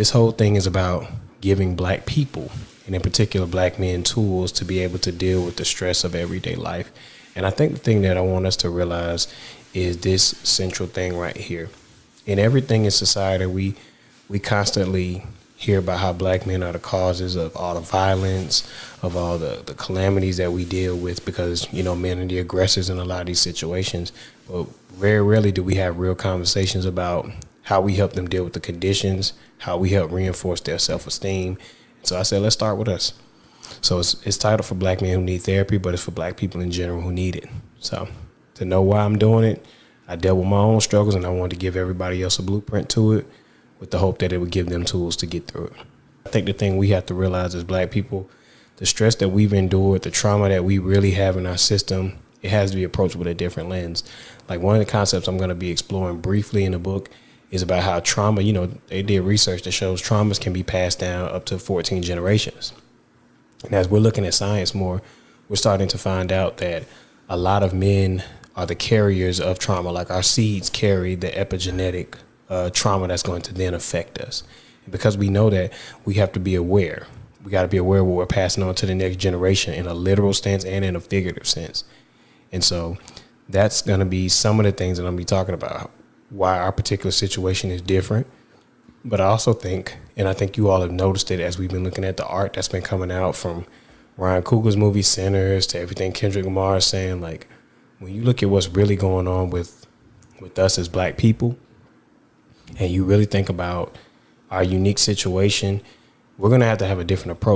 This whole thing is about giving black people, and in particular black men, tools to be able to deal with the stress of everyday life. And I think the thing that I want us to realize is this central thing right here. In everything in society, we constantly hear about how black men are the causes of all the violence, of all the calamities that we deal with because, men are the aggressors in a lot of these situations. But very rarely do we have real conversations about how we help them deal with the conditions, how we help reinforce their self-esteem. So I said, let's start with us. So it's titled for black men who need therapy, but it's for black people in general who need it. So to know why I'm doing it, I dealt with my own struggles and I wanted to give everybody else a blueprint to it with the hope that it would give them tools to get through it. I think the thing we have to realize as black people, the stress that we've endured, the trauma that we really have in our system, it has to be approached with a different lens. Like one of the concepts I'm going to be exploring briefly in the book is about how trauma, they did research that shows traumas can be passed down up to 14 generations. And as we're looking at science more, we're starting to find out that a lot of men are the carriers of trauma. Like our seeds carry the epigenetic trauma that's going to then affect us. And because we know that, we have to be aware. We got to be aware of what we're passing on to the next generation in a literal sense and in a figurative sense. And so that's going to be some of the things that I'm going to be talking about, why our particular situation is different. But I also think, and I think you all have noticed it as we've been looking at the art that's been coming out from Ryan Coogler's movie Sinners to everything Kendrick Lamar is saying, like when you look at what's really going on with us as black people, and you really think about our unique situation, we're going to have a different approach.